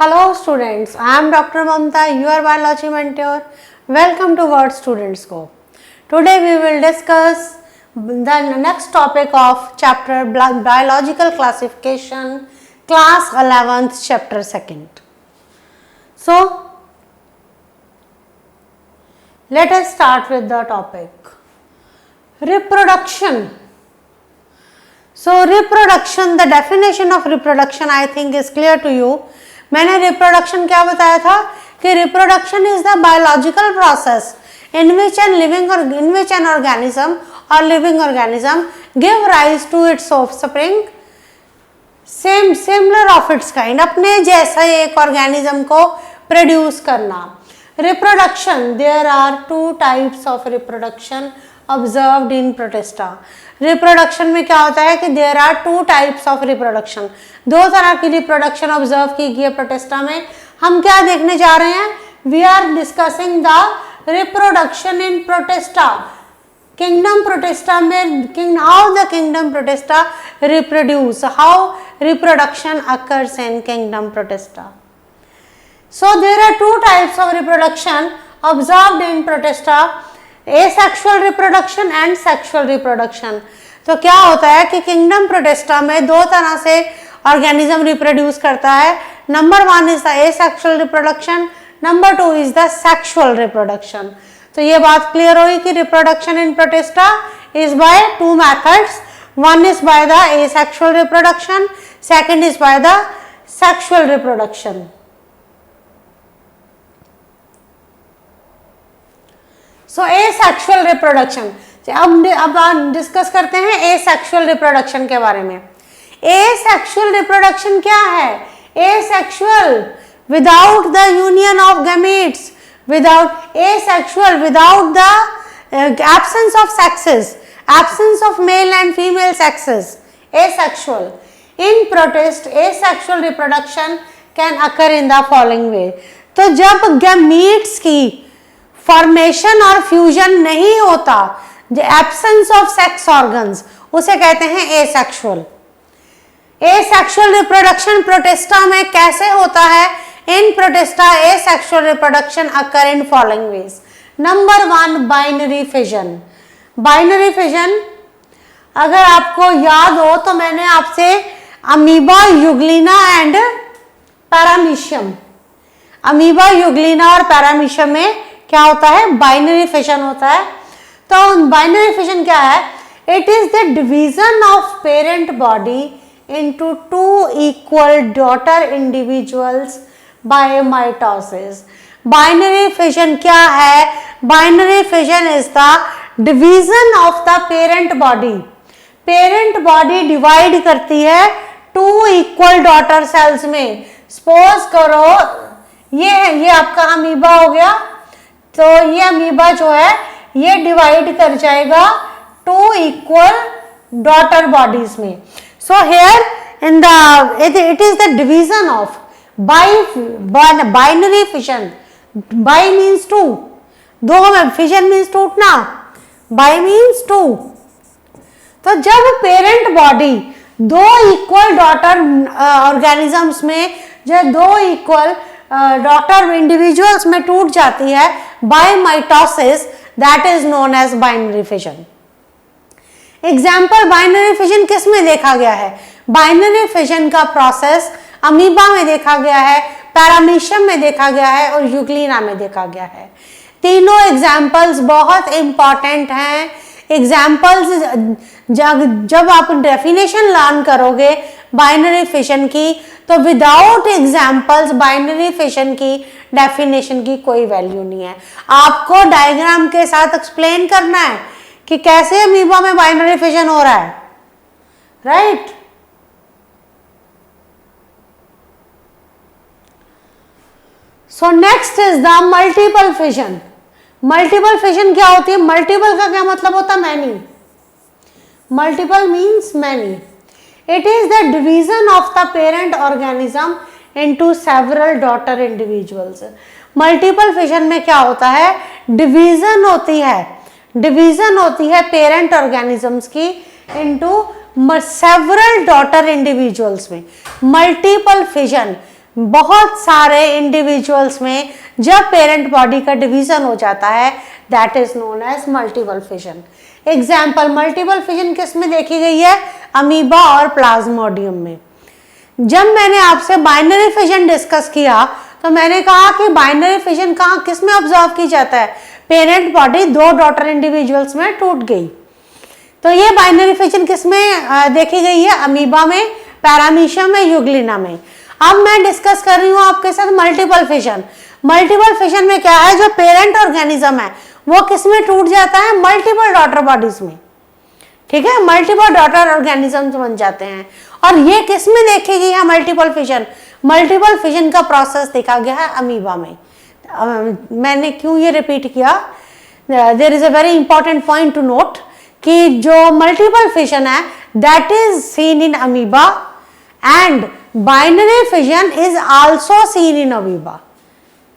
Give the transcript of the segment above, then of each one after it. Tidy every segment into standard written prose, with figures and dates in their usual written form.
Hello students, I am Dr. Mamta, your biology mentor. Welcome to Word Students Go. Today we will discuss the next topic of chapter Biological Classification, class 11th, chapter 2nd. So, let us start with the topic. Reproduction. So, reproduction, the definition of reproduction I think is clear to you. मैंने reproduction क्या बताया था कि reproduction is the biological process in which an organism or living organism give rise to its offspring similar of its kind, अपने जैसा एक ऑर्गेनिज्म को प्रोड्यूस करना. Reproduction, there are two types of reproduction observed in protista. Reproduction में क्या होता है कि there are two types of reproduction, दो तरह की रिप्रोडक्शन ऑब्जर्व की गई है प्रोटिस्टा में. हम क्या देखने जा रहे हैं? We are discussing the reproduction in protista. Kingdom protista में how the kingdom protista reproduce, how reproduction occurs in kingdom protista. So there are two types of reproduction observed in protista, asexual reproduction and sexual reproduction. तो क्या होता है कि kingdom protista में दो तरह से ऑर्गेनिज्म रिप्रोड्यूस करता है. Number 1 is the asexual reproduction, number 2 is the sexual reproduction. तो ये बात क्लियर हुई कि reproduction in protista is by two methods. One is by the asexual reproduction, second is by the sexual reproduction. So asexual reproduction, अब discuss करते हैं asexual reproduction के बारे में. एसेक्सुअल रिप्रोडक्शन क्या है? Asexual without the union of gametes, without asexual without the absence of sexes, absence of male and female sexes. Asexual in protist asexual reproduction can occur in the following वे. तो जब gametes की formation और fusion नहीं होता, जो absence of sex organs, उसे कहते हैं एसेक्सुअल. एसेक्सुअल रिप्रोडक्शन प्रोटिस्टा में कैसे होता है? In protista asexual reproduction occur in following ways. Number 1, binary fission. Binary fission अगर आपको याद हो तो मैंने आपसे amoeba, euglena and paramecium, amoeba, euglena और पैरामीशियम में क्या होता है? बाइनरी फिजन होता है. तो बाइनरी फिजन क्या है? It is the division of parent body into two equal daughter individuals by mitosis. Binary fission क्या है? Binary fission is the division of the parent body. Parent body divide करती है two equal daughter cells में. Suppose करो ये आपका amoeba हो गया, तो ये अमीबा जो है ये डिवाइड कर जाएगा टू इक्वल डॉटर बॉडीज में. So here in the it is the division of binary fission. Bi means two, दो में, फिजन मीन्स टूटना, बाई मीन्स टू. तो जब पेरेंट बॉडी दो इक्वल डॉटर ऑर्गेनिजम्स में, जब दो इक्वल डॉटर इंडिविजुअल्स में टूट जाती है by mitosis, that is known as binary fission. Example binary fission किस में देखा गया है? बाइनरी फिजन का प्रोसेस अमीबा में देखा गया है, पैरामीशियम में देखा गया है और यूग्लिना में देखा गया है. तीनों एग्जाम्पल्स बहुत इंपॉर्टेंट हैं. एग्जाम्पल्स जब आप डेफिनेशन लर्न करोगे बाइनरी फिजन की, तो विदाउट एग्जाम्पल्स बाइनरी फिजन की डेफिनेशन की कोई वैल्यू नहीं है. आपको डायग्राम के साथ एक्सप्लेन करना है कि कैसे अमीबा में बाइनरी फिजन हो रहा है, right? So next is the multiple fission. Multiple fission क्या होती है? मल्टीपल का क्या मतलब होता है? Many. Multiple means many. It is the division of the parent organism into several daughter individuals. Multiple fission में क्या होता है? डिवीजन होती है, डिवीजन होती है पेरेंट ऑर्गेनिजम्स की into several daughter individuals में. मल्टीपल फिजन बहुत सारे इंडिविजुअल्स में जब पेरेंट बॉडी का डिवीजन हो जाता है, that is known as multiple fission. Example, multiple fission किस में देखी गई है? अमीबा और प्लाज्मोडियम में। जब मैंने आपसे बाइनरी फिजन डिस्कस किया तो मैंने कहा कि बाइनरी फिजन कहाँ किस में ऑब्जर्व की जाता है? पेरेंट बॉडी दो डॉटर इंडिविजुअल्स में टूट गई। तो ये बाइनरी फिजन किस में देखी गई है? अमीबा में, पैरामीशियम में, यूग्लिना में। अब मैं डिस्कस कर रही हूँ आपके साथ मल्टीपल फिजन। मल्टीपल फिजन में क्या है? जो पेरेंट ऑर्गेनिज्म है वो किस में टूट जाता है? मल्टीपल डॉटर बॉडीज में। ठीक है, मल्टीपल डॉटर ऑर्गेनिज्म बन जाते हैं। और ये किस में देखी गई है मल्टीपल फिजन? मल्टीपल फिजन का प्रोसेस देखा गया है अमीबा में। मैंने क्यों ये रिपीट किया? There is a very important point to note कि जो मल्टीपल फिजन है that is seen in amoeba and binary fission is also seen in amoeba.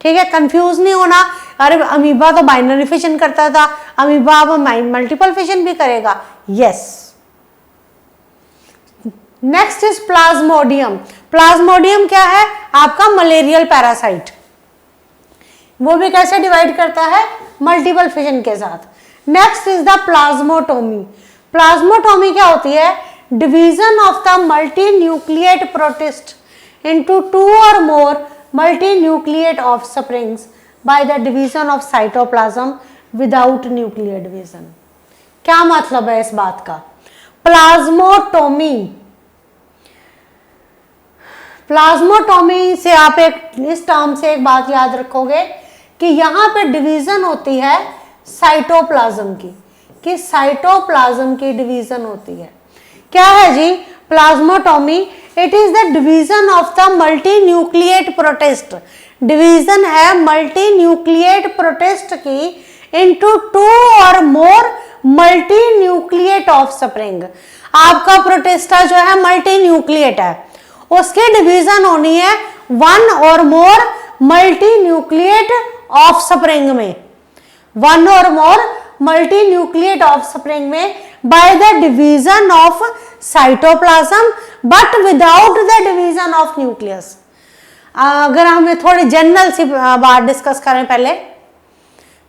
ठीक है, कंफ्यूज नहीं होना, अरे अमीबा तो बाइनरी फिजन करता था, अमीबा अब मल्टीपल फिजन भी करेगा। Yes. Next is Plasmodium. Plasmodium क्या है? आपका मलेरियल पैरासाइट। वो भी कैसे डिवाइड करता है? मल्टीपल फिजन के साथ। Next is the plasmotomy. Plasmotomy क्या होती है? Division of the multinucleate protist into two or more multinucleate offsprings by the division of cytoplasm without nuclear division. क्या मतलब है इस बात का? प्लाज्मोटोमी, प्लाज्मोटोमी से आप इस टर्म से एक बात याद रखोगे कि यहां पे डिवीजन होती है साइटोप्लाज्म की, कि साइटोप्लाज्म की डिवीजन होती है। क्या है जी plasmotomy? It is the division of the multinucleate protist. Division है मल्टी न्यूक्लिएट प्रोटिस्ट की into two or more multinucleate offspring. आपका प्रोटिस्टा जो है मल्टी न्यूक्लिएट है, उसके डिवीजन होनी है वन और मोर मल्टी न्यूक्लिएट ऑफस्प्रिंग में, वन और मोर मल्टी न्यूक्लिएट ऑफस्प्रिंग में bye the division of cytoplasm but without the division of nucleus. अगर हमें थोड़ी जनरल सी बात डिस्कस करें पहले,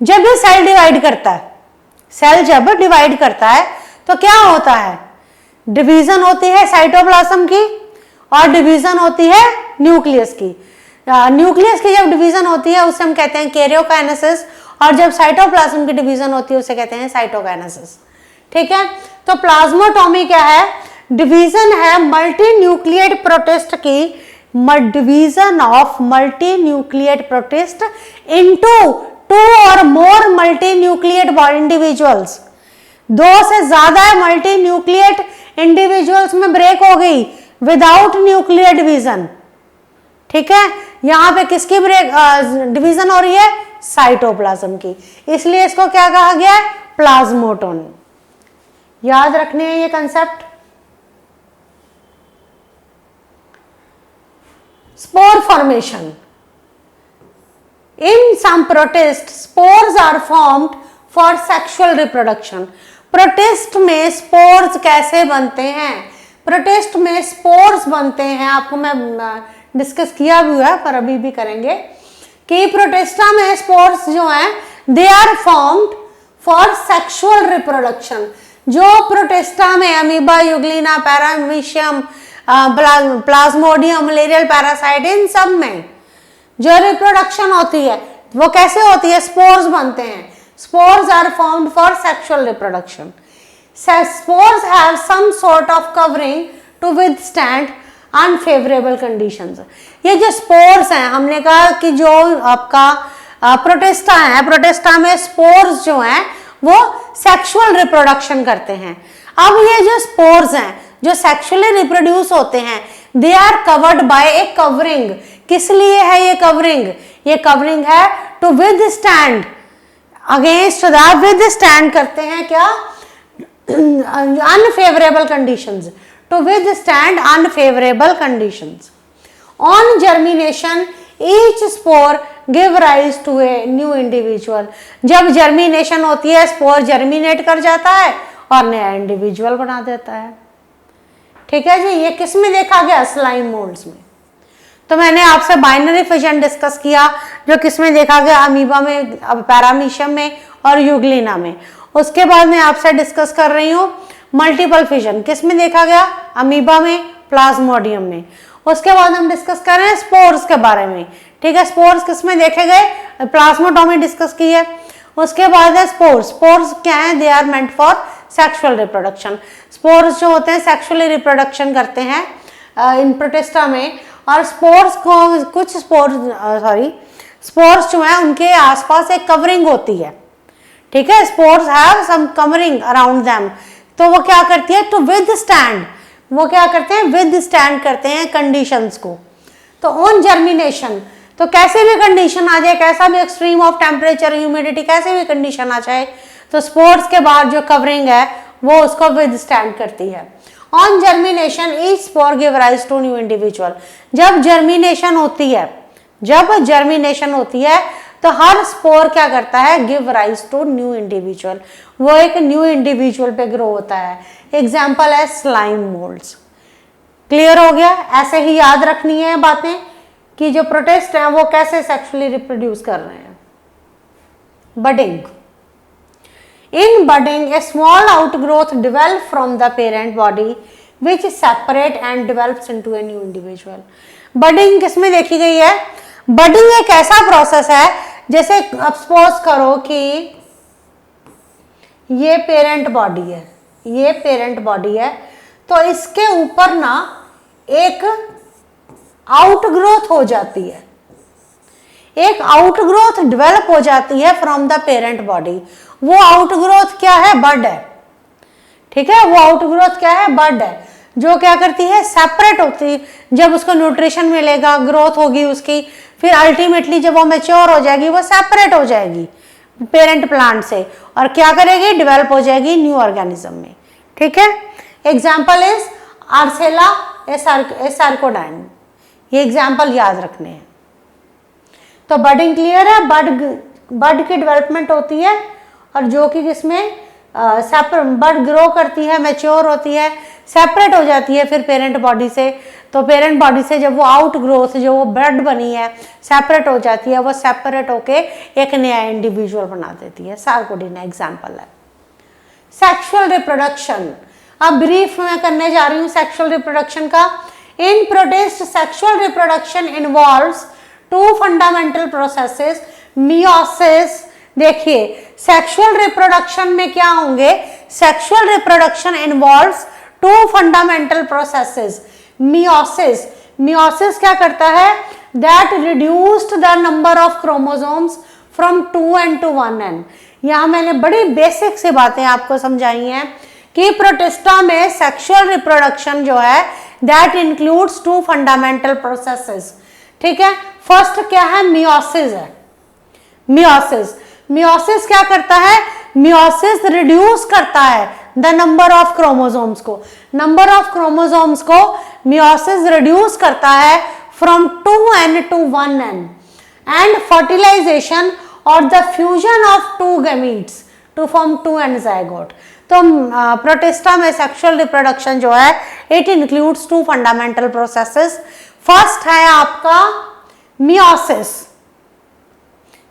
जब भी सेल डिवाइड करता है, सेल जब डिवाइड करता है तो क्या होता है? डिवीजन होती है साइटोप्लाज्म की और डिवीजन होती है न्यूक्लियस की। न्यूक्लियस की जब डिवीजन होती है उसे हम कहते हैं कैरियोकाइनेसिस, और जब साइटोप्लाज्म की डिवीजन होती है उसे कहते हैं साइटोकाइनेसिस। ठीक है, तो प्लाज्मोटोमी क्या है? डिवीजन है मल्टी न्यूक्लिएट प्रोटिस्ट की, division of multi nucleate protist into two or more multi nucleate individuals. दो से ज्यादा मल्टी न्यूक्लिएट इंडिविजुअल्स में ब्रेक हो गई विदाउट न्यूक्लियर डिवीजन। ठीक है, यहां पे किसकी ब्रेक डिवीजन हो रही है? साइटोप्लाज्म की, इसलिए इसको क्या कहा गया है? प्लाज्मोटोमी। याद रखने हैं ये concept. Spore formation. In some protists, spores are formed for sexual reproduction. Protist में स्पोर्स कैसे बनते हैं? प्रोटिस्ट में स्पोर्स बनते हैं, आपको मैं डिस्कस किया भी हुआ है पर अभी भी करेंगे कि प्रोटिस्टा में स्पोर्स जो हैं they are formed for sexual reproduction. जो प्रोटिस्टा में amoeba, euglena, paramecium, plasmodium, malarial parasite, इन सब में जो रिप्रोडक्शन होती है वो कैसे होती है? स्पोर्स बनते हैं। Spores are formed for sexual reproduction. Spores have some sort of covering to withstand unfavourable conditions. ये जो स्पोर्स हैं, हमने कहा कि जो आपका प्रोटिस्टा है, प्रोटिस्टा में स्पोर्स जो हैं वो सेक्सुअल रिप्रोडक्शन करते हैं। अब ये जो स्पोर्स हैं जो सेक्सुअली रिप्रोड्यूस होते हैं, they are covered by a covering. किस लिए है ये कवरिंग? ये कवरिंग है to withstand, against the withstand करते हैं क्या? Unfavourable conditions, to withstand unfavourable conditions. On germination each spore give rise to a new individual. जब जर्मिनेशन होती है स्पोर जर्मिनेट कर जाता है और नया इंडिविजुअल बना देता है। ठीक है जी, ये किस में देखा गया? स्लाइम मोल्ड्स में। तो मैंने आपसे बाइनरी फिजन डिस्कस किया, जो किसमें देखा गया, अमीबा में, पैरामीशियम में और यूग्लिना में। उसके बाद मैं आपसे डिस्कस कर रही हूँ मल्टीपल फिजन, किसमें देखा गया, अमीबा में, प्लाज्मोडियम में। उसके बाद हम डिस्कस कर रहे हैं स्पोर्स के बारे में, ठीक है। स्पोर्स किसमें देखे गए, प्लाज्मोटोमी डिस्कस की है। उसके बाद है स्पोर्स। स्पोर्स क्या है, they are meant for sexual reproduction. Spores जो होते हैं सेक्सुअली रिप्रोडक्शन करते हैं इन प्रोटिस्टा में। और स्पोर्स को कुछ स्पोर्स जो है उनके आसपास एक कवरिंग होती है, ठीक है। Spores have some covering around them, तो वो क्या करती है, टू विदस्टैंड, वो क्या करते हैं, विदस्टैंड करते हैं कंडीशंस को। तो ऑन जर्मिनेशन, तो कैसे भी कंडीशन आ जाए, कैसा भी एक्सट्रीम ऑफ टेम्परेचर, ह्यूमिडिटी, कैसे भी कंडीशन आ जाए, तो स्पोर्स के बाद जो कवरिंग है वो उसको विदस्टैंड करती है। On germination each spore give rise to new individual. जब जर्मिनेशन होती है, जब जर्मिनेशन होती है तो हर स्पोर क्या करता है, give rise to new individual, वो एक न्यू इंडिविजुअल पे ग्रो होता है। एग्जाम्पल है स्लाइम मोल्ड्स। क्लियर हो गया। ऐसे ही याद रखनी है बातें कि जो प्रोटिस्ट हैं वो कैसे सेक्सुअली रिप्रोड्यूस कर रहे हैं। Budding, in budding a small outgrowth develops from the parent body which separate and develops into a new individual। Budding किसमें देखी गई है, बडिंग एक ऐसा प्रोसेस है, जैसे अब सपोज करो कि ये पेरेंट बॉडी है, ये पेरेंट बॉडी है, तो इसके ऊपर ना एक आउटग्रोथ हो जाती है, एक आउटग्रोथ डेवलप हो जाती है फ्रॉम द पेरेंट बॉडी। वो आउटग्रोथ क्या है, बड है, ठीक है। वो आउटग्रोथ क्या है, बड है, जो क्या करती है, सेपरेट होती है। जब उसको न्यूट्रिशन मिलेगा, ग्रोथ होगी उसकी, फिर अल्टीमेटली जब वो मैच्योर हो जाएगी वो सेपरेट हो जाएगी पेरेंट प्लांट से, और क्या करेगी, डेवलप हो जाएगी न्यू ऑर्गेनिज्म में, ठीक है। एग्जाम्पल इज आर्सेला एसार्कोडाइन, ये एग्जाम्पल याद रखने हैं। तो बडिंग क्लियर है, बड की डेवलपमेंट होती है, और जो कि किसमें बड ग्रो करती है, मैच्योर होती है, सेपरेट हो जाती है फिर पेरेंट बॉडी से। तो पेरेंट बॉडी से जब वो आउट ग्रोथ, जो वो बड बनी है, सेपरेट हो जाती है, वो सेपरेट होके एक नया इंडिविजुअल बना देती है। सार्कोडिना एग्जाम्पल है। सेक्सुअल रिप्रोडक्शन, अब ब्रीफ में करने जा रही हूँ सेक्सुअल रिप्रोडक्शन का। In protist sexual reproduction involves two fundamental processes, meiosis. देखिए सेक्सुअल रिप्रोडक्शन में क्या होंगे, sexual reproduction involves two fundamental processes. Meiosis, meiosis क्या करता है, that reduced the number of chromosomes from 2n to 1n। यहाँ मैंने बड़ी बेसिक सी बातें आपको समझाई हैं कि प्रोटिस्टा में सेक्सुअल रिप्रोडक्शन जो है that includes two fundamental processes, ठीक है। फर्स्ट क्या है, मियोसिस है। मियोसिस, मियोसिस क्या करता है, मियोसिस रिड्यूस करता है द नंबर ऑफ क्रोमोसोम्स को, नंबर ऑफ क्रोमोसोम्स को मियोसिस रिड्यूस करता है from 2n to 1n। And fertilization or the fusion of two gametes to form 2n zygote. तो प्रोटिस्टा में सेक्सुअल रिप्रोडक्शन जो है it includes two fundamental processes. First है आपका मियोसिस।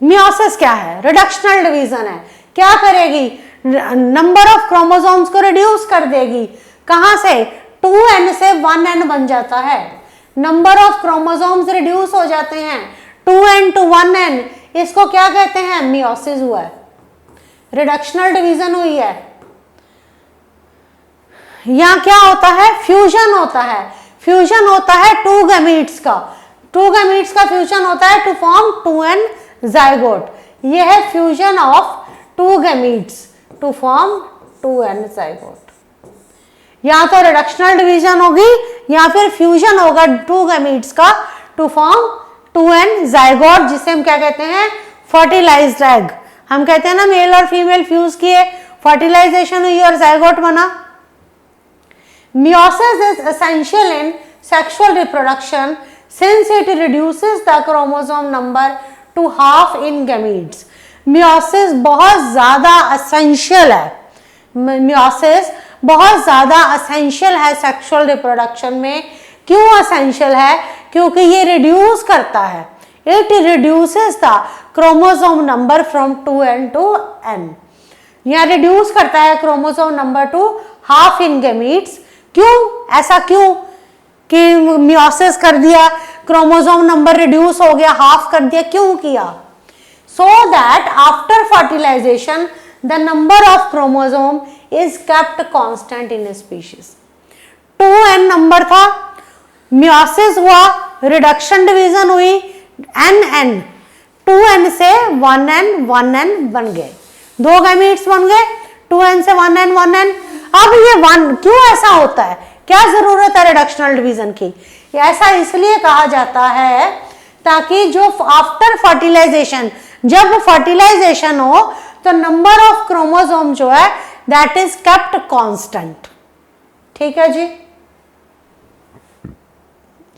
मियोसिस क्या है, रिडक्शनल डिवीजन है। क्या करेगी, नंबर ऑफ क्रोमोसोम्स को रिड्यूस कर देगी, कहां से, 2n से 1n बन जाता है। नंबर ऑफ क्रोमोसोम्स रिड्यूस हो जाते हैं 2n to 1n, इसको क्या कहते हैं, मियोसिस हुआ है, रिडक्शनल डिवीजन हुई है। यहां क्या होता है, फ्यूजन होता है, फ्यूजन होता है टू गैमीट्स का, टू गैमीट्स का फ्यूजन होता है टू फॉर्म 2n ज़ाइगोट। ये है fusion of two gametes to form 2n zygote. या तो रिडक्शनल डिवीजन होगी या फिर फ्यूजन होगा टू गैमीट्स का टू फॉर्म 2n ज़ाइगोट, जिसे हम क्या कहते हैं, फर्टिलाइज्ड एग। हम कहते हैं ना मेल और फीमेल फ्यूज किए, फर्टिलाइजेशन हुई और ज़ाइगोट बना। Meiosis is essential in sexual reproduction since it reduces the chromosome number to half in gametes। Meiosis बहुत ज़्यादा essential है, Meiosis बहुत ज़्यादा essential है sexual reproduction में। क्यों एसेंशियल है? क्योंकि ये रिड्यूस करता है, it reduces the chromosome number from 2n to n, या रिड्यूस करता है chromosome number two half in gametes. क्यों? ऐसा क्यों कि मियोसिस कर दिया, क्रोमोसोम नंबर रिड्यूस हो गया, हाफ कर दिया, क्यों किया? So that after fertilisation the number of chromosome is kept constant in species. 2n number था, मियोसिस हुआ, रिडक्शन डिवीजन हुई, n 2n से 1n बन गए, 2 गैमीट्स बन गए, 2n से 1n। अब ये 1 क्यों ऐसा होता है? क्या जरूरत है रिडक्शनल डिवीजन की? ऐसा इसलिए कहा जाता है ताकि जो आफ्टर फर्टिलाइजेशन, जब फर्टिलाइजेशन हो तो नंबर ऑफ क्रोमोसोम जो है दैट इज केप्ट कांस्टेंट। ठीक है जी,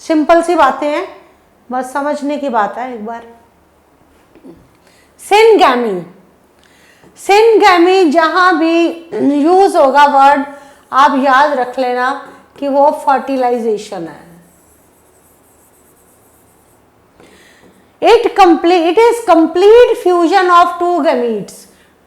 सिंपल सी बातें हैं, बस समझने की बात है एक बार। सिनगैमी, सिनगैमी जहां भी यूज होगा वर्ड आप याद रख लेना कि वो फर्टिलाइजेशन है। It is complete fusion of two gametes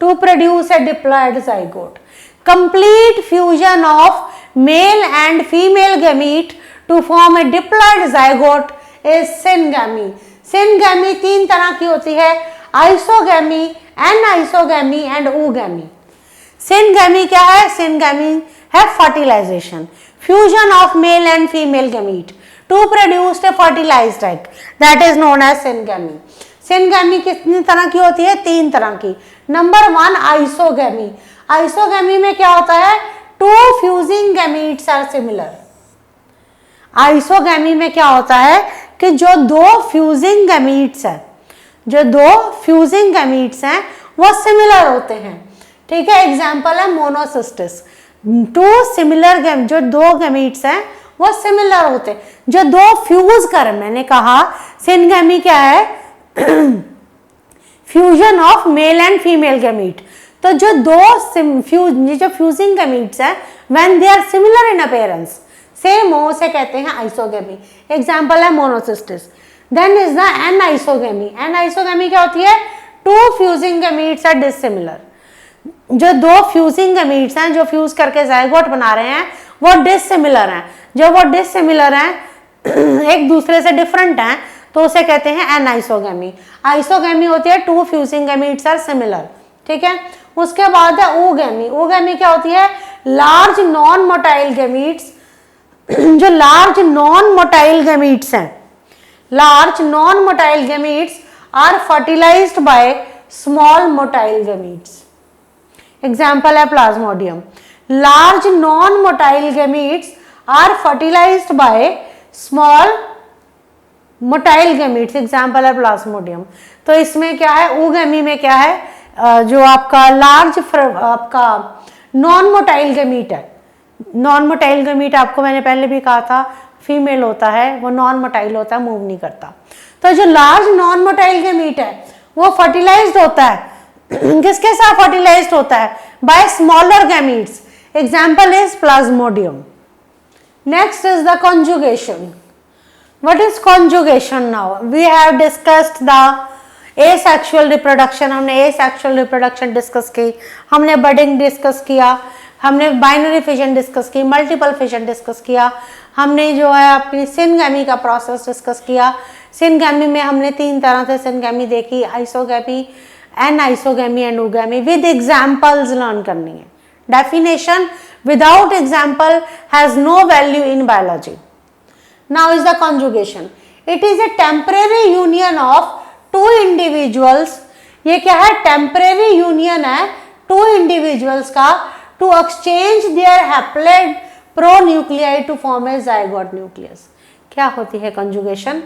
to produce a diploid zygote. Complete fusion of male and female gamete to form a diploid zygote is syngamy. Syngamy 3 तरह की होती है, आइसोगैमी, एनाइसोगैमी एंड ooगैमी। syngamy क्या है? syngamy है fertilization, fusion of male and female gamete to produce a fertilized egg, that is known as syngamy. syngamy कितनी तरह की होती है? 3 तरह की। Number 1 isogamy. आइसोगैमी में क्या होता है? 2 fusing gametes are similar. Isogamy में क्या होता है कि जो 2 फ्यूजिंग गैमीट्स हैं, जो 2 फ्यूजिंग गैमीट्स हैं वो सिमिलर होते हैं। ठीक है, एग्जाम्पल है मोनोसिस्टिस। 2 सिमिलर जो 2 गैमीट्स हैं वो सिमिलर होते हैं, जो 2 फ्यूज कर, मैंने कहा सिनगैमी क्या है? Fusion of male and female gamete. तो जो 2 जो फ्यूजिंग गैमीट्स हैं when they are similar in appearance, same हो, उसे कहते हैं आइसोगैमी। एग्जांपल है monocystis. Then is the anisogamy. Anisogamy क्या होती है? 2 फ्यूजिंग गैमीट्स आर डिसिमिलर। जो 2 फ्यूजिंग गैमीट्स हैं जो फ्यूज करके जाइगोट बना रहे हैं वो डिसिमिलर हैं। जो वो डिसिमिलर हैं एक दूसरे से डिफरेंट हैं तो उसे कहते हैं एनाइसोगैमी। आइसोगैमी होती है 2 फ्यूजिंग गैमीट्स आर सिमिलर। ठीक है, उसके बाद है ooगैमी। ooगैमी क्या होती है? Large non motile gametes. जो लार्ज नॉन मोटाइल गैमीट्स हैं, large non motile gametes are fertilized by small motile gametes. Example है plasmodium. Large non motile gametes are fertilized by small motile gametes. Example है plasmodium. तो इसमें क्या है? ooगैमी में क्या है? जो आपका लार्ज आपका नॉन मोटाइल गैमीट है, नॉन मोटाइल गैमीट आपको मैंने पहले भी कहा था फीमेल होता है, वो नॉन मोटाइल होता है, मूव नहीं करता। तो जो लार्ज नॉन मोटाइल गैमीट है वो फर्टिलाइज्ड होता है किसके साथ फर्टिलाइज्ड होता है? By smaller gametes. Example is plasmodium. Next is the conjugation. What is conjugation now? We have discussed the asexual reproduction. हमने asexual reproduction डिस्कस की, हमने बडिंग डिस्कस किया, हमने बाइनरी फिजन डिस्कस की, मल्टीपल फिजन डिस्कस किया, हमने जो है अपनी सिनगैमी का प्रोसेस डिस्कस किया। सिनगैमी में हमने 3 तरह से सिनगैमी देखी, आइसोगैमी, एनाइसोगैमी एंड ooगैमी। विद एग्जाम्पल्स लर्न करनी है। Definition without example has no value in biology. Now is the conjugation. It is a temporary union of 2 individuals. ये क्या है? Temporary union है 2 individuals का to exchange their haploid pronuclei to form a zygote nucleus. क्या होती है conjugation?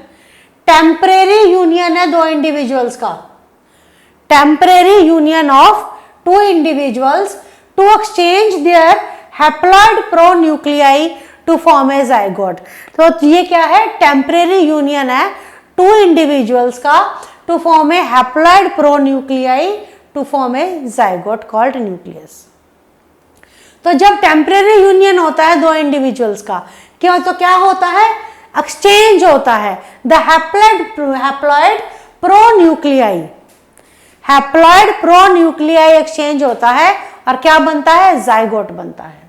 Temporary union है 2 individuals का, temporary union of 2 individuals to exchange their haploid pronuclei to form a zygote. तो ये क्या है? टेम्परेरी यूनियन है 2 इंडिविजुअल्स का to form a haploid pronuclei to form a zygote called nucleus. तो जब टेम्परेरी यूनियन होता है 2 इंडिविजुअल्स का, क्यों? तो क्या होता है? एक्सचेंज होता है the haploid pronuclei, haploid pronuclei exchange होता है और क्या बनता है, जाइगोट बनता है।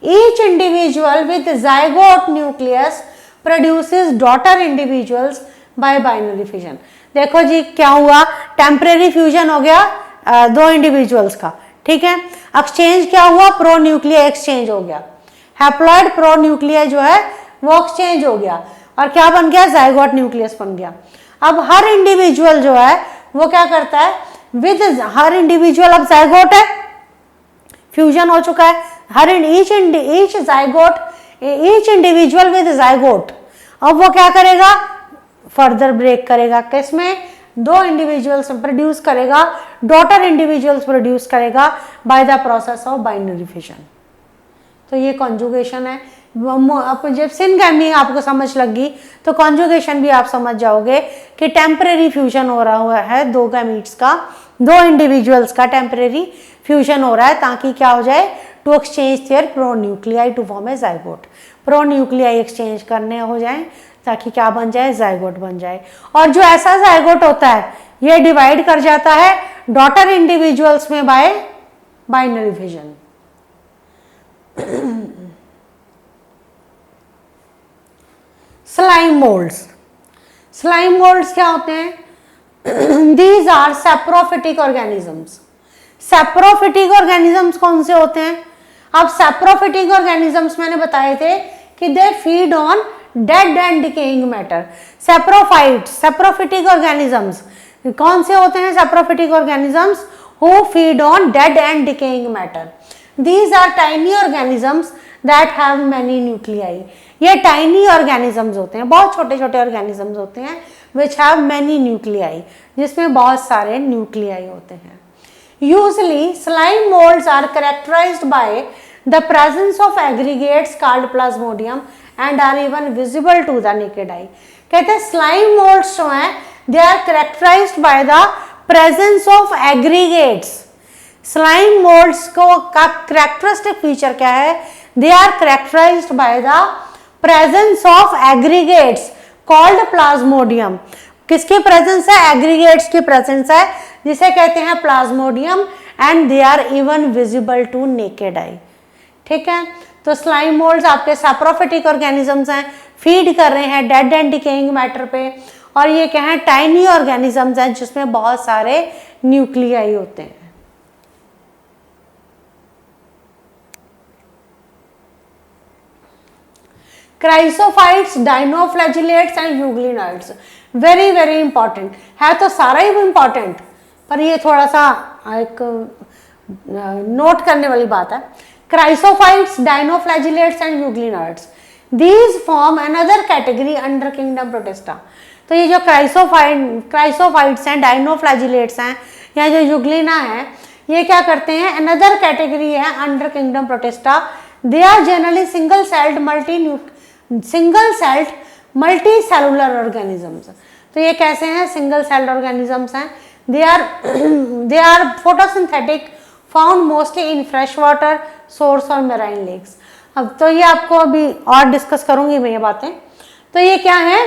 Each individual with zygote nucleus produces daughter individuals bye binary fusion. देखो जी क्या हुआ, टेम्परेरी फ्यूजन हो गया दो इंडिविजुअल्स का, ठीक है। एक्सचेंज क्या हुआ, प्रोन्यूक्लियाई एक्सचेंज हो गया, हैप्लॉइड प्रोन्यूक्लियाई जो है वो एक्सचेंज हो गया और क्या बन गया, जाइगोट न्यूक्लियस बन गया। अब हर इंडिविजुअल जो है वो क्या करता है, विद हर इंडिविजुअल अब जाइगोट है, फ्यूजन हो चुका है, हर each zygote, each individual with zygote, अब वो क्या करेगा, फर्दर ब्रेक करेगा, किसमें, दो इंडिविजुअल्स प्रोड्यूस करेगा, डॉटर इंडिविजुअल्स प्रोड्यूस करेगा by the process of binary fission. तो ये कॉन्जुगेशन है। जब सिनगैमी आपको समझ लगी तो कॉन्जुगेशन भी आप समझ जाओगे कि टेम्परेरी फ्यूजन हो रहा हुआ है दो गैमीट्स का, दो इंडिविजुअल्स का टेम्परेरी फ्यूजन हो रहा है ताकि क्या हो जाए, to exchange their pronuclei to form a zygote, pronuclei exchange करने हो जाए ताकि क्या बन जाए, जाइगोट बन जाए। और जो ऐसा जाइगोट होता है ये डिवाइड कर जाता है डॉटर इंडिविजुअल्स में by binary fission. Slime moulds, slime moulds क्या होते हैं, these are saprophytic organisms. Saprophytic organisms कौन से होते हैं, अब सैप्रोफिटिक ऑर्गेनिजम्स मैंने बताए थे कि they feed on dead and decaying matter. Saprophytes, saprophytic organisms कौन से होते हैं, saprophytic organisms who feed on dead and decaying matter. These are tiny organisms that have many nuclei. ये टाइनी ऑर्गेनिजम्स होते हैं, बहुत छोटे छोटे ऑर्गेनिजम्स होते हैं विच हैव मैनी न्यूक्लियाई, जिसमें बहुत सारे न्यूक्लियाई होते हैं। Usually slime moulds are characterised by the presence of aggregates called plasmodium and are even visible to the naked eye. कहते हैं स्लाइम मोल्ड्स जो हैं they are characterised by the presence of aggregates. Slime moulds को का characteristic feature क्या है, they are characterised by the presence of aggregates called plasmodium. किसकी presence है, एग्रीगेट्स की प्रेजेंस है जिसे कहते हैं plasmodium and they are even visible to naked eye. ठीक है, तो स्लाइम मोल्ड्स आपके सैप्रोफिटिक ऑर्गेनिजम्स हैं, फीड कर रहे हैं डेड एंड डिकेइंग मैटर पे, और ये क्या है, टाइनी ऑर्गेनिजम्स हैं जिसमें बहुत सारे न्यूक्लियाई होते हैं। Chrysophytes, dinoflagellates and euglenoids, very very important है, तो सारा ही इंपॉर्टेंट, पर ये थोड़ा सा एक नोट करने वाली बात है। Chrysophytes, dinoflagellates and euglenoids, these form another category under kingdom protista. तो ये जो क्राइसोफाइट्स हैं, डाइनोफ्लैजिलेट्स हैं या जो यूग्लिना है, ये क्या करते हैं, अनदर कैटेगरी है under kingdom Protista. They are generally single celled multi cellular organisms. तो ये कैसे हैं, सिंगल सेल्ड ऑर्गेनिजम्स हैं। They are photosynthetic, found mostly in fresh water source और मेराइन लेक्स। अब तो ये आपको अभी और डिस्कस करूंगी मैं ये बातें। तो ये क्या है,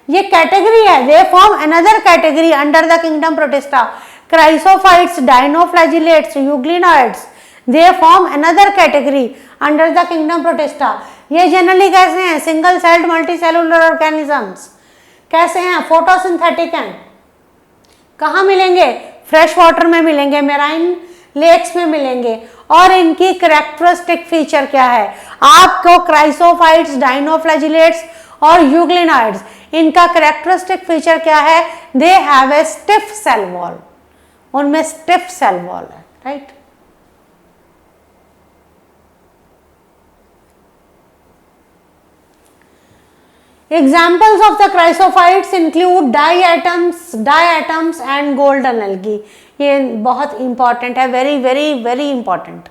ये कैटेगरी है, they form another category under the kingdom protista. Chrysophytes, dinoflagellates, euglenoids, they form another category under the kingdom protista. ये जनरली कैसे हैं, single celled multi cellular organisms. कैसे हैं, फोटोसिंथेटिक हैं। कहाँ मिलेंगे, फ्रेश वाटर में मिलेंगे, मेराइन लेक्स में मिलेंगे। और इनकी कैरेक्टरिस्टिक फीचर क्या है, आपको क्राइसोफाइट्स, डाइनोफ्लैजिलेट्स और यूग्लिनॉइड्स, इनका कैरेक्टरिस्टिक फीचर क्या है, they have a stiff cell wall, उनमें स्टिफ सेल वॉल है, right. Examples of the chrysophytes include diatoms and golden algae। ये बहुत इंपॉर्टेंट है, वेरी वेरी वेरी इंपॉर्टेंट।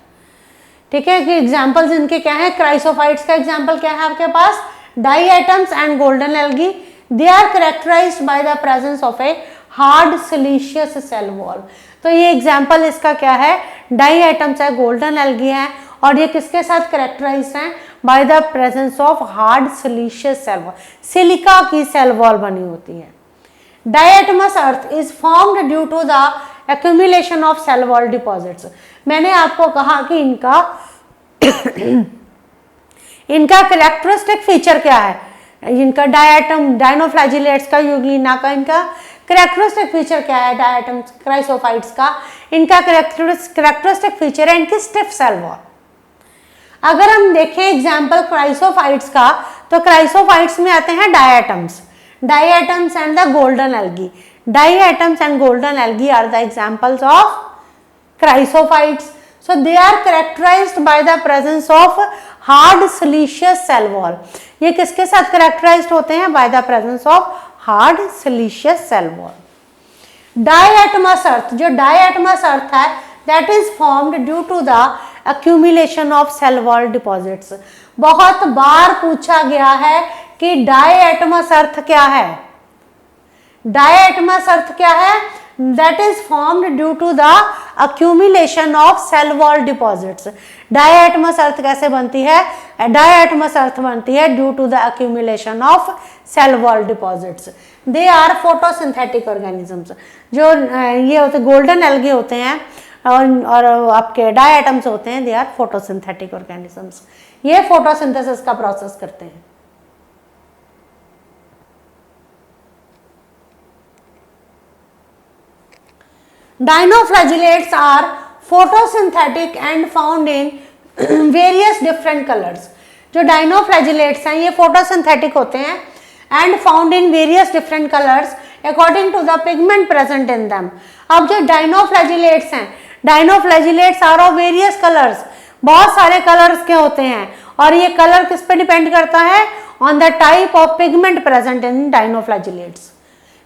ठीक है, कि एग्जाम्पल्स इनके क्या है, क्राइसोफाइट्स का एग्जाम्पल क्या है आपके पास, diatoms and golden algae. They are characterised by the presence of a hard siliceous cell wall. तो ये एग्जाम्पल इसका क्या है, डाइएटम्स है, गोल्डन एल्गी है, और ये किसके साथ कैरेक्टराइज्ड हैं, by the presence of hard siliceous cell wall, silica की सेल वॉल बनी होती है। Diatomaceous earth is formed due to the accumulation of cell wall deposits. मैंने आपको कहा कि इनका करेक्टरिस्टिक फीचर क्या है, इनका डायनोफ्लैजिलेट्स का, यूग्लिना का, इनका करेक्टरिस्टिक फीचर क्या है, डायटम क्राइसोफाइट्स का, इनका करेक्टरिस्टिक फीचर है इनकी स्टिफ सेल वॉल। अगर हम देखें एग्जाम्पल क्राइसोफाइट्स का, तो क्राइसोफाइट्स में आते हैं diatoms and the golden algae. Diatoms and golden algae are the examples of chrysophytes. So they are characterized by the presence of hard siliceous cell wall. ये किसके साथ characterized होते हैं? By the presence of hard siliceous cell wall. Diatomous earth, जो diatomous earth है, that is formed due to the accumulation of cell wall deposits. बहुत बार पूछा गया है कि diatomous earth क्या है? डायटमस अर्थ क्या है? That is formed due to the accumulation of cell wall deposits. Diatomaceous earth कैसे बनती है? डायटमस अर्थ बनती है due to the accumulation of cell wall deposits. They are photosynthetic organisms. जो ये होते गोल्डन एल्गे होते हैं और आपके डायटम्स होते हैं, दे आर फोटोसिंथेटिक ऑर्गेनिजम्स। ये फोटोसिंथेसिस का प्रोसेस करते हैं। Dinoflagellates are photosynthetic and found in various different colors. जो dinoflagellates हैं ये photosynthetic होते हैं and found in various different colors according to the pigment present in them. अब जो dinoflagellates हैं, dinoflagellates are of various colors, बहुत सारे colors के होते हैं और ये color किस पे डिपेंड करता है? On the type of pigment present in dinoflagellates.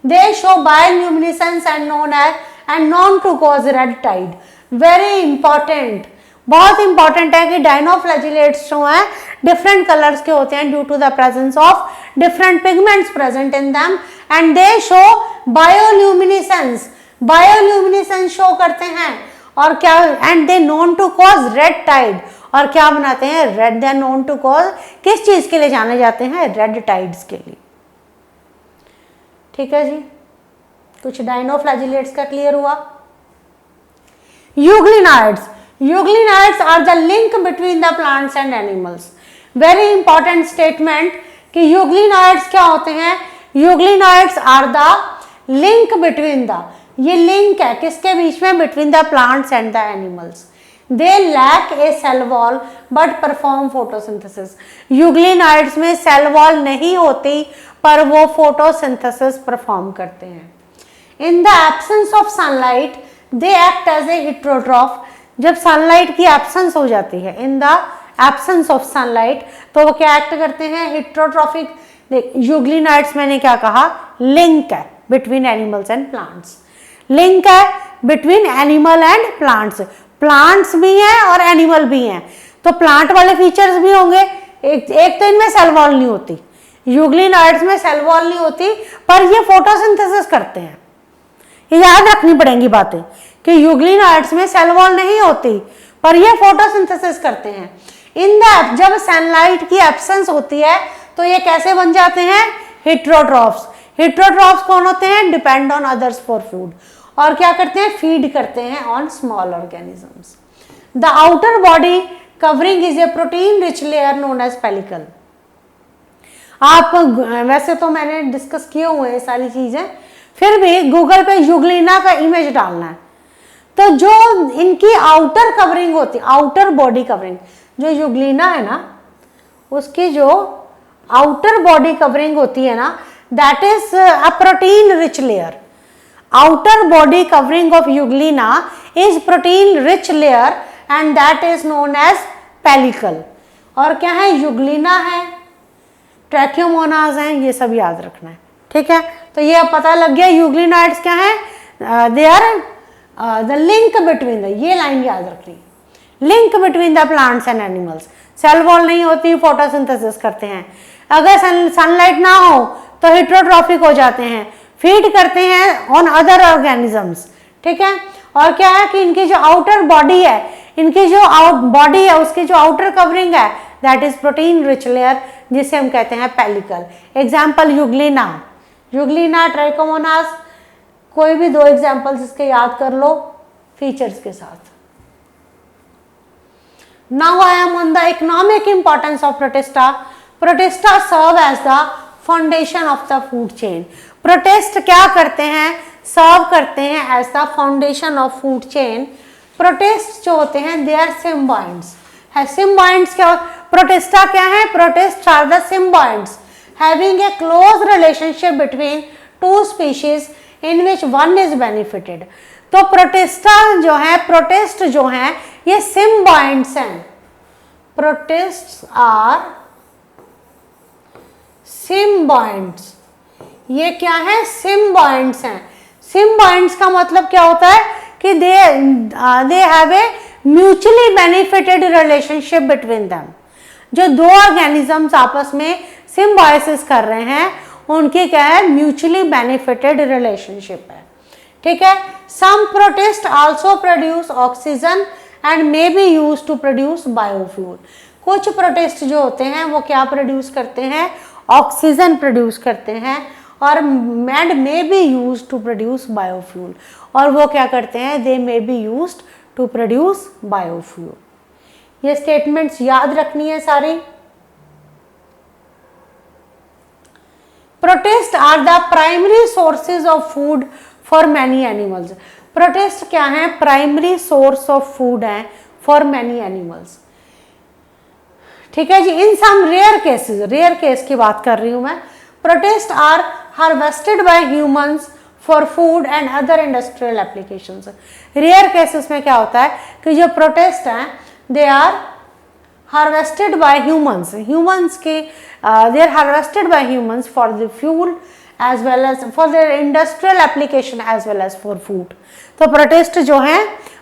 They show bioluminescence and known to cause red tide. Very important, बहुत इंपॉर्टेंट है कि डायनोफ्लैजिलेट्स जो हैं डिफरेंट कलर्स के होते हैं due to the presence of different pigments present in them and they show bioluminescence. Bioluminescence show करते हैं और क्या, and they known to cause red tide. और क्या बनाते हैं? Red. They known to cause, किस चीज के लिए जाने जाते हैं? रेड टाइड्स के लिए। ठीक है जी, कुछ डायनोफ्लैजिलेट्स का क्लियर हुआ। Euglenoids, euglenoids are the link between the plants and animals. Very important statement कि यूग्लिनाइड्स क्या होते हैं? Euglenoids are the link between the, ये लिंक है किसके बीच में? Between the plants and the animals. They lack a cell wall but perform photosynthesis. Euglenoids में सेल वॉल नहीं होती पर वो फोटोसिंथेसिस परफॉर्म करते हैं। In the absence of sunlight, they act as a heterotroph. जब सनलाइट की एब्सेंस हो जाती है, in the absence of sunlight, तो वो क्या एक्ट करते हैं? हेट्रोट्रॉफिक। यूग्लिनाइड्स मैंने क्या कहा? लिंक है between animals and plants. Link है between animal and plants. Plants भी हैं और एनिमल भी हैं, तो प्लांट वाले फीचर्स भी होंगे। एक तो इनमें सेल वॉल नहीं होती, यूग्लिनाइड्स में सेल वॉल नहीं होती, पर ये फोटोसिंथेसिस करते हैं। ये याद रखनी पड़ेंगी बातें कि यूग्लिनाइड्स में सेल वॉल नहीं होती पर ये फोटोसिंथेसिस करते हैं। इन द, जब सनलाइट की एब्सेंस होती है तो ये कैसे बन जाते हैं? हेट्रोट्रॉफ्स। हेट्रोट्रॉफ्स कौन होते हैं? Depend on others for food. और क्या करते हैं? फीड करते हैं on small organisms. The outer body covering is a protein rich layer known as pellicle. आप वैसे तो मैंने डिस्कस किए हुए हैं सारी चीजें, फिर भी गूगल पे यूग्लिना का इमेज डालना है तो जो इनकी आउटर कवरिंग होती है, आउटर बॉडी कवरिंग, जो यूग्लिना है ना उसकी जो आउटर बॉडी कवरिंग होती है ना, that is a protein rich layer. Outer body covering of Euglena is protein rich layer and that is known as pellicle. और क्या है? यूग्लिना है, ट्रैक्योमोनास हैं, ये सब याद रखना है। ठीक है, तो ये अब पता लग गया यूग्लिनाइड्स क्या है? They are the link between the, ये लाइन याद रखनी, link between the plants and animals. Cell wall नहीं होती, फोटोसिंथेसिस करते हैं। अगर सनलाइट ना हो तो हेट्रोट्रॉफिक हो जाते हैं, फीड करते हैं ऑन अदर ऑर्गेनिजम्स। ठीक है, और क्या है कि इनकी जो आउटर बॉडी है, इनकी जो बॉडी है उसकी जो आउटर कवरिंग है that is protein rich layer, जिसे हम कहते हैं pellicle. Example Euglena, Euglena, trichomonas, कोई भी 2 एग्जाम्पल्स इसके याद कर लो फीचर्स के साथ। Now I am on the economic importance of protista. Protista serve as the foundation of the food chain. Protist क्या करते हैं? सर्व करते हैं as the foundation of food chain. Protist जो होते हैं they are symbionts. है symbionts क्या? Protista क्या है? Protists are the symbionts having a close relationship between two species in which one is benefited. तो प्रोटिस्टा जो है, प्रोटिस्ट जो है ये सिम्बाइंट्स हैं। प्रोटिस्ट्स आर सिम्बाइंट्स, ये क्या है? सिम्बाइंट्स हैं। सिम्बाइंट्स का मतलब क्या होता है कि दे have A mutually benefited relationship between them. जो 2 ऑर्गेनिजम्स आपस में सिम्बायोसिस कर रहे हैं उनकी क्या है? म्यूचुअली बेनिफिटेड रिलेशनशिप है। ठीक है। Some protist also produce oxygen and may be use to produce biofuel. कुछ प्रोटिस्ट जो होते हैं वो क्या प्रोड्यूस करते हैं? ऑक्सीजन प्रोड्यूस करते हैं और and may be use to produce biofuel. और वो क्या करते हैं? They may be use to produce biofuel. ये स्टेटमेंट्स याद रखनी है सारी। Protist are the primary sources of food for many animals. Protist क्या है? प्राइमरी सोर्स ऑफ फूड है फॉर मैनी एनिमल्स। ठीक है जी। In some rare cases, rare case की बात कर रही हूं मैं, protist are harvested by humans for food and other industrial applications. Rare cases में क्या होता है कि जो प्रोटिस्ट हैं they are harvested by humans, humans के they are harvested by humans for the fuel as well as for their industrial application as well as for food। तो protist जो हैं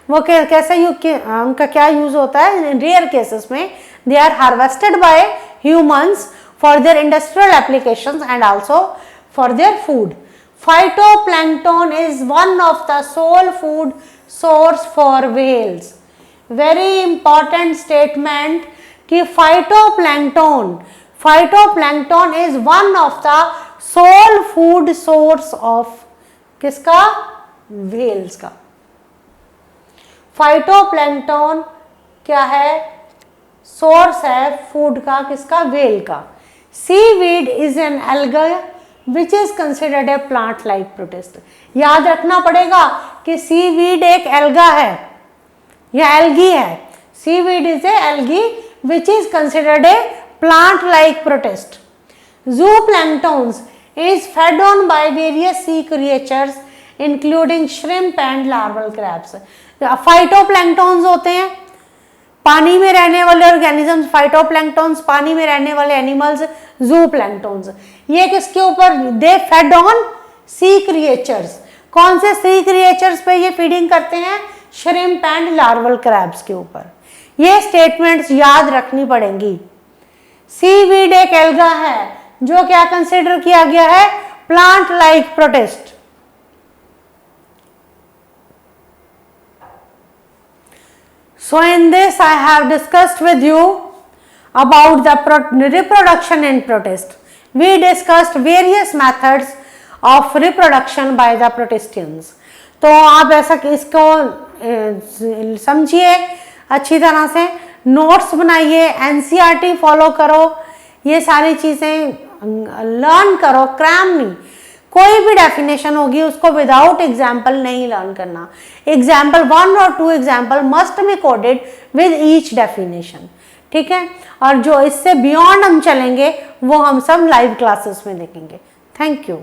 वो कैसे उनका क्या यूज होता है? इन रेयर केसेस में they are harvested by humans for their industrial applications and also for their food. Phytoplankton is one of the sole food source for whales. Very important statement कि phytoplankton is one of the sole food source of किसका? Whales का। Phytoplankton क्या है? Source है food का, किसका? Whale का। Seaweed is an alga which is considered a plant like protist. याद रखना पड़ेगा कि सीवीड एक एल्गा है या एल्गी है। Seaweed is a algae which is considered a plant like protist. Zooplankton is fed on by various sea creatures including shrimp and larval crabs। Phytoplanktons होते हैं पानी में रहने वाले ऑर्गेनिजम्स, फाइटोप्लैंक्टन्स पानी में रहने वाले एनिमल्स, जूप्लैंक्टन्स। ये किसके ऊपर? दे फेड ऑन सी क्रिएचर्स। कौन से सी क्रिएचर्स पे ये फीडिंग करते हैं? श्रिम्प एंड लार्वल क्रैब्स के ऊपर। ये स्टेटमेंट्स याद रखनी पड़ेंगी। सीवीड एक एल्गा है जो क्या कंसिडर किया गया है? Plant like protist. So in this I have discussed with you about the reproduction in protist. We discussed various methods of reproduction by the protistians. तो आप ऐसा इसको समझिए अच्छी तरह से, नोट्स बनाइए, एनसीईआरटी फॉलो करो, ये सारी चीजें लर्न करो, क्रैम नहीं। कोई भी डेफिनेशन होगी उसको विदाउट एग्जाम्पल नहीं लर्न करना। एग्जाम्पल 1 और 2 example must be coded with each definition. ठीक है। और जो इससे बियॉन्ड हम चलेंगे वो हम सब लाइव क्लासेस में देखेंगे। Thank you.